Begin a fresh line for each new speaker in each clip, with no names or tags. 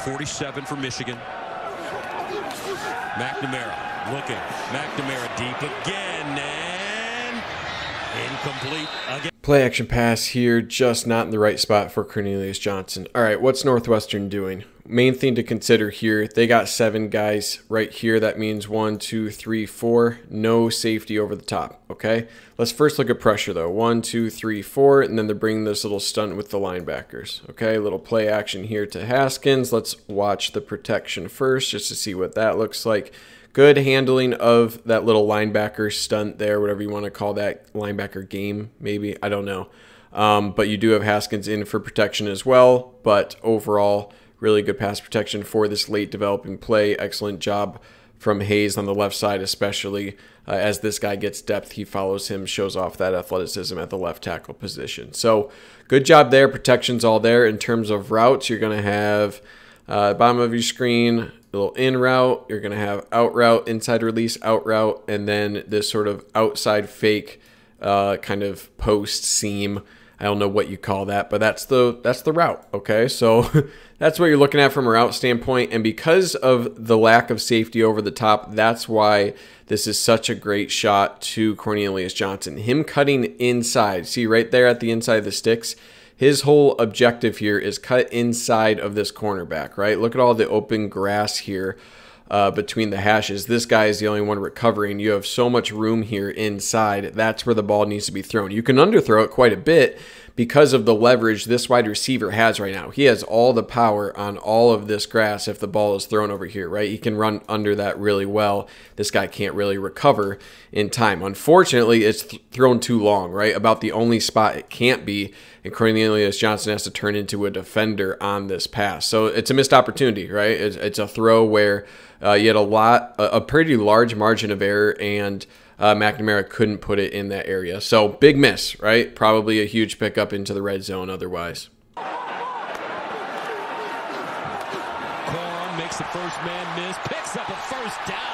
47 for Michigan. McNamara looking. McNamara deep again and incomplete again.
Play action pass here, just not in the right spot for Cornelius Johnson. All right, what's Northwestern doing? Main thing to consider here, they got 7 guys right here. That means 1, 2, 3, 4. No safety over the top, okay? Let's first look at pressure, though. 1, 2, 3, 4, and then they're bringing this little stunt with the linebackers, okay? Little play action here to Haskins. Let's watch the protection first just to see what that looks like. Good handling of that little linebacker stunt there, whatever you want to call that, linebacker game, maybe. I don't know. But you do have Haskins in for protection as well. But overall, really good pass protection for this late developing play. Excellent job from Hayes on the left side, especially as this guy gets depth. He follows him, shows off that athleticism at the left tackle position. So good job there. Protection's all there. In terms of routes, you're going to have bottom of your screen, a little in route, you're going to have out route, inside release, out route, and then this sort of outside fake kind of post seam. I don't know what you call that, but that's the route, okay? So that's what you're looking at from a route standpoint, and because of the lack of safety over the top, that's why this is such a great shot to Cornelius Johnson. Him cutting inside, see right there at the inside of the sticks, his whole objective here is cut inside of this cornerback, right? Look at all the open grass here between the hashes. This guy is the only one recovering. You have so much room here inside. That's where the ball needs to be thrown. You can underthrow it quite a bit because of the leverage this wide receiver has right now. He has all the power on all of this grass if the ball is thrown over here, right? He can run under that really well. This guy can't really recover in time. Unfortunately, it's thrown too long, right? About the only spot it can't be, and Cornelius Johnson has to turn into a defender on this pass. So it's a missed opportunity, right? It's a throw where you had a pretty large margin of error, and McNamara couldn't put it in that area. So big miss, right? Probably a huge pickup into the red zone otherwise.
Corum makes the first man miss, picks up a first down.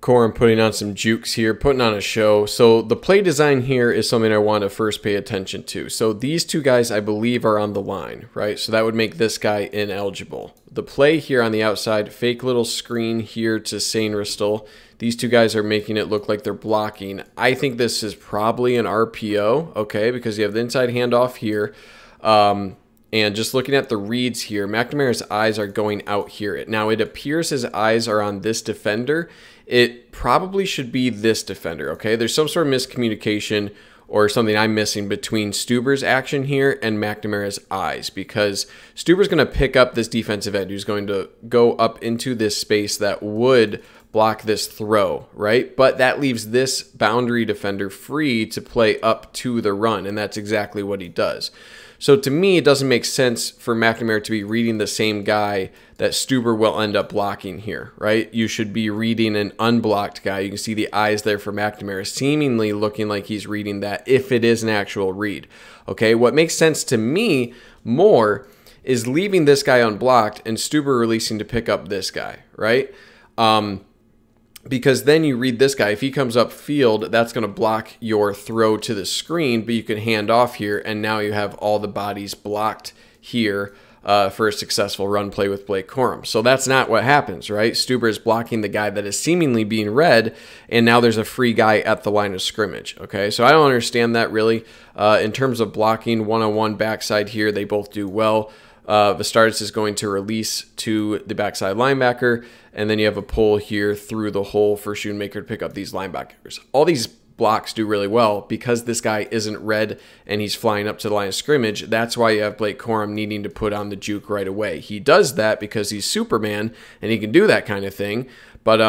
Corum putting on some jukes here, putting on a show. So the play design here is something I want to first pay attention to. So these two guys, I believe, are on the line, right? So that would make this guy ineligible. The play here on the outside, fake little screen here to Sainristil. These two guys are making it look like they're blocking. I think this is probably an RPO, okay, because you have the inside handoff here. And just looking at the reads here, McNamara's eyes are going out here. Now, it appears his eyes are on this defender. It probably should be this defender, okay? There's some sort of miscommunication or something I'm missing between Stuber's action here and McNamara's eyes, because Stuber's going to pick up this defensive end who's going to go up into this space that would block this throw, right? But that leaves this boundary defender free to play up to the run, and that's exactly what he does. So to me, it doesn't make sense for McNamara to be reading the same guy that Stuber will end up blocking here, right? You should be reading an unblocked guy. You can see the eyes there for McNamara seemingly looking like he's reading that if it is an actual read. Okay, what makes sense to me more is leaving this guy unblocked and Stuber releasing to pick up this guy, right? Because then you read this guy. If he comes up field, that's going to block your throw to the screen, but you can hand off here, and now you have all the bodies blocked here for a successful run play with Blake Corum. So that's not what happens, right? Stuber is blocking the guy that is seemingly being read, and now there's a free guy at the line of scrimmage, okay? So I don't understand that really. In terms of blocking one-on-one backside here, they both do well. Vastardis is going to release to the backside linebacker, and then you have a pull here through the hole for Schoonmaker to pick up these linebackers. All these blocks do really well because this guy isn't red and he's flying up to the line of scrimmage. That's why you have Blake Corum needing to put on the juke right away. He does that because he's Superman and he can do that kind of thing. But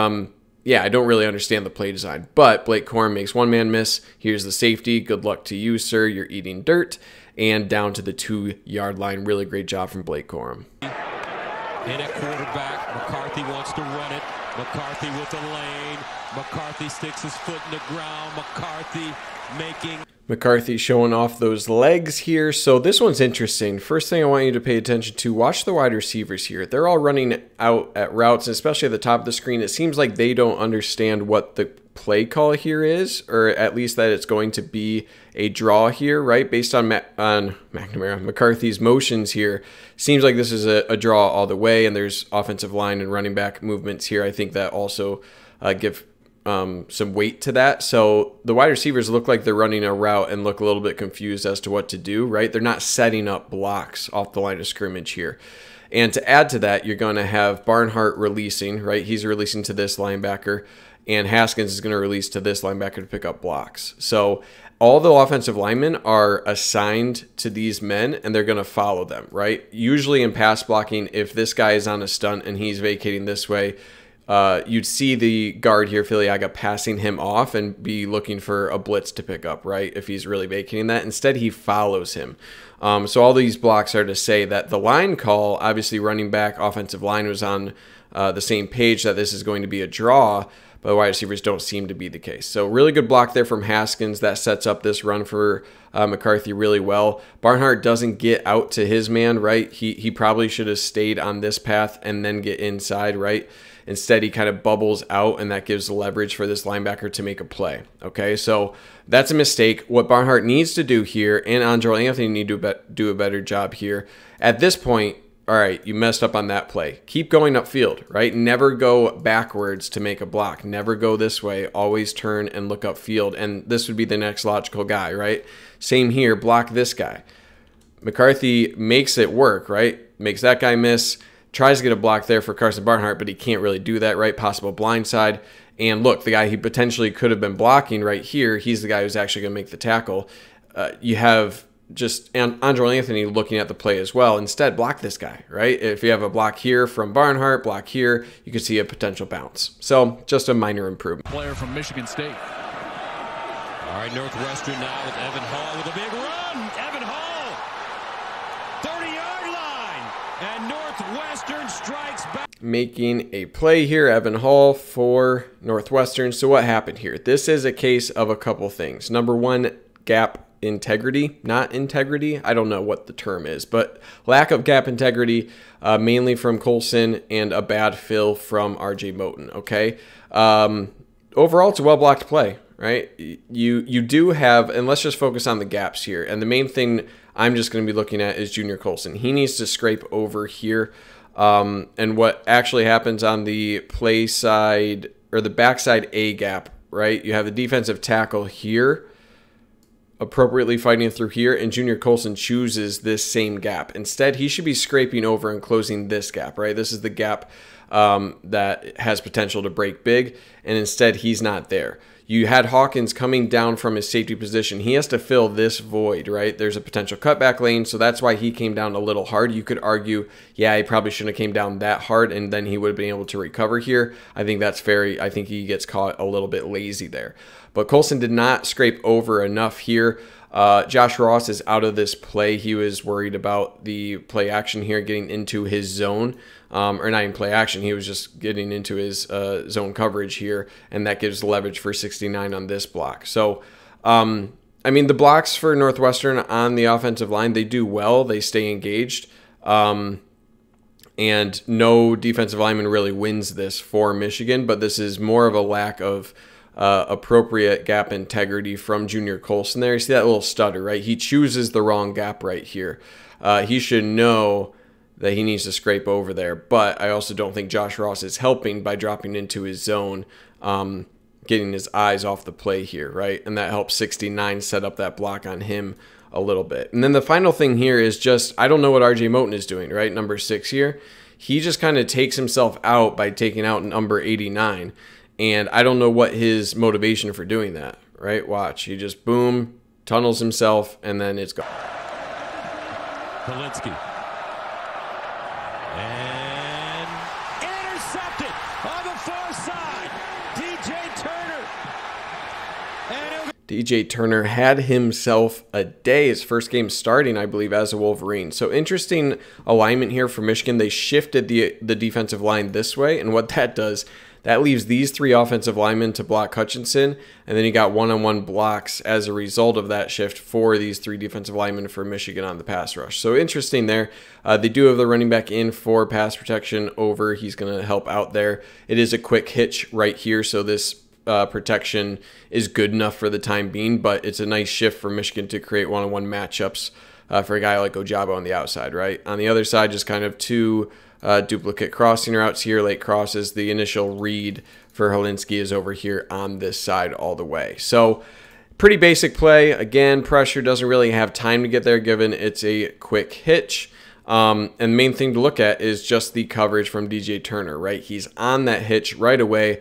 yeah, I don't really understand the play design. But Blake Corum makes one man miss. Here's the safety. Good luck to you, sir. You're eating dirt. And down to the 2-yard line. Really great job from Blake Corum.
In at quarterback, McCarthy wants to run it. McCarthy with the lane. McCarthy sticks his foot in the ground.
McCarthy showing off those legs here. So this one's interesting. First thing I want you to pay attention to, watch the wide receivers here. They're all running out at routes, and especially at the top of the screen. It seems like they don't understand what the play call here is, or at least that it's going to be a draw here, right? Based on McCarthy's motions here, seems like this is a draw all the way, and there's offensive line and running back movements here. I think that also give some weight to that. So the wide receivers look like they're running a route and look a little bit confused as to what to do, right? They're not setting up blocks off the line of scrimmage here. And to add to that, you're going to have Barnhart releasing, right? He's releasing to this linebacker, and Haskins is going to release to this linebacker to pick up blocks. So all the offensive linemen are assigned to these men, and they're going to follow them, right? Usually in pass blocking, if this guy is on a stunt and he's vacating this way, you'd see the guard here, Filiaga, passing him off and be looking for a blitz to pick up, right, if he's really vacating that. Instead, he follows him. So all these blocks are to say that the line call, obviously running back, offensive line was on the same page that this is going to be a draw, but the wide receivers don't seem to be the case. So really good block there from Haskins. That sets up this run for McCarthy really well. Barnhart doesn't get out to his man, right? He probably should have stayed on this path and then get inside, right? Instead, he kind of bubbles out, and that gives leverage for this linebacker to make a play. Okay, so that's a mistake. What Barnhart needs to do here, and Andrew Anthony need to do a better job here. At this point, all right, you messed up on that play. Keep going upfield, right? Never go backwards to make a block. Never go this way. Always turn and look upfield, and this would be the next logical guy, right? Same here, block this guy. McCarthy makes it work, right? Makes that guy miss. Tries to get a block there for Carson Barnhart, but he can't really do that, right? Possible blindside. And look, the guy he potentially could have been blocking right here, he's the guy who's actually going to make the tackle. You have just Andrew Anthony looking at the play as well. Instead, block this guy, right? If you have a block here from Barnhart, block here, you could see a potential bounce. So just a minor improvement.
Player from Michigan State.
All right, Northwestern now with Evan Hall with a big run. Evan Hall, 30-yard line, and Northwestern strikes back.
Making a play here, Evan Hall for Northwestern. So what happened here? This is a case of a couple things. Number one, gap integrity, not integrity. I don't know what the term is, but lack of gap integrity, mainly from Colson, and a bad fill from RJ Moten. Okay. Overall, it's a well-blocked play, right? You do have, and let's just focus on the gaps here. And the main thing I'm just going to be looking at is Junior Colson. He needs to scrape over here. And what actually happens on the play side, or the backside A gap, right? You have the defensive tackle here appropriately fighting through here, and Junior Colson chooses this same gap. Instead, he should be scraping over and closing this gap, right? This is the gap that has potential to break big, and instead he's not there. You had Hawkins coming down from his safety position. He has to fill this void, right? There's a potential cutback lane, so that's why he came down a little hard. You could argue, yeah, he probably shouldn't have came down that hard, and then he would have been able to recover here. I think that's fair. I think he gets caught a little bit lazy there. But Colson did not scrape over enough here. Josh Ross is out of this play. He was worried about the play action here, getting into his zone. Or not even play action, he was just getting into his zone coverage here, and that gives leverage for 69 on this block. So, I mean, the blocks for Northwestern on the offensive line, they do well. They stay engaged. And no defensive lineman really wins this for Michigan, but this is more of a lack of appropriate gap integrity from Junior Colson there. You see that little stutter, right? He chooses the wrong gap right here. He should know that he needs to scrape over there, but I also don't think Josh Ross is helping by dropping into his zone, getting his eyes off the play here, right? And that helps 69 set up that block on him a little bit. And then the final thing here is just, I don't know what RJ Moten is doing, right? Number 6 here. He just kind of takes himself out by taking out number 89. And I don't know what his motivation for doing that, right? Watch. He just, boom, tunnels himself, and then it's gone.
Polinsky. And intercepted on the far side. DJ Turner.
DJ Turner had himself a day. His first game starting, I believe, as a Wolverine. So interesting alignment here for Michigan. They shifted the defensive line this way, and what that does, that leaves these 3 offensive linemen to block Hutchinson, and then you got one-on-one blocks as a result of that shift for these 3 defensive linemen for Michigan on the pass rush. So interesting there. They do have the running back in for pass protection over. He's going to help out there. It is a quick hitch right here, so this protection is good enough for the time being, but it's a nice shift for Michigan to create one-on-one matchups for a guy like Ojabo on the outside, right? On the other side, just kind of two duplicate crossing routes here, late crosses. The initial read for Helinski is over here on this side all the way. So pretty basic play. Again, pressure doesn't really have time to get there given it's a quick hitch. And the main thing to look at is just the coverage from DJ Turner, right? He's on that hitch right away.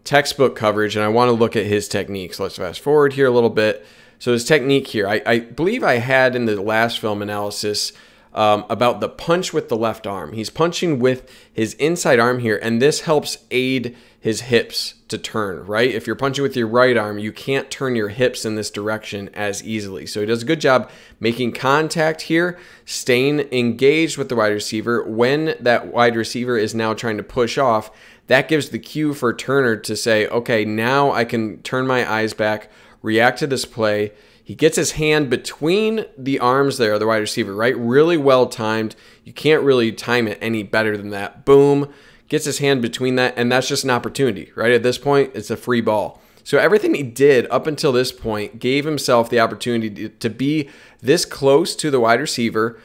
Textbook coverage, and I want to look at his techniques. Let's fast forward here a little bit. So his technique here, I believe I had in the last film analysis about the punch with the left arm. He's punching with his inside arm here, and this helps aid his hips to turn, right? If you're punching with your right arm, you can't turn your hips in this direction as easily. So he does a good job making contact here, staying engaged with the wide receiver. When that wide receiver is now trying to push off, that gives the cue for Turner to say, okay, now I can turn my eyes back, react to this play. He gets his hand between the arms there, the wide receiver, right? Really well timed. You can't really time it any better than that. Boom. Gets his hand between that, and that's just an opportunity, right? At this point, it's a free ball. So everything he did up until this point gave himself the opportunity to be this close to the wide receiver,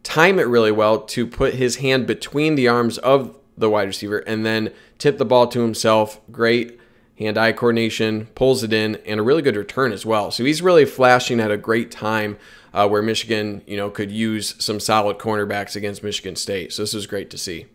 time it really well to put his hand between the arms of the wide receiver, and then tip the ball to himself. Great hand-eye coordination, pulls it in, and a really good return as well. So he's really flashing at a great time where Michigan, could use some solid cornerbacks against Michigan State. So this is great to see.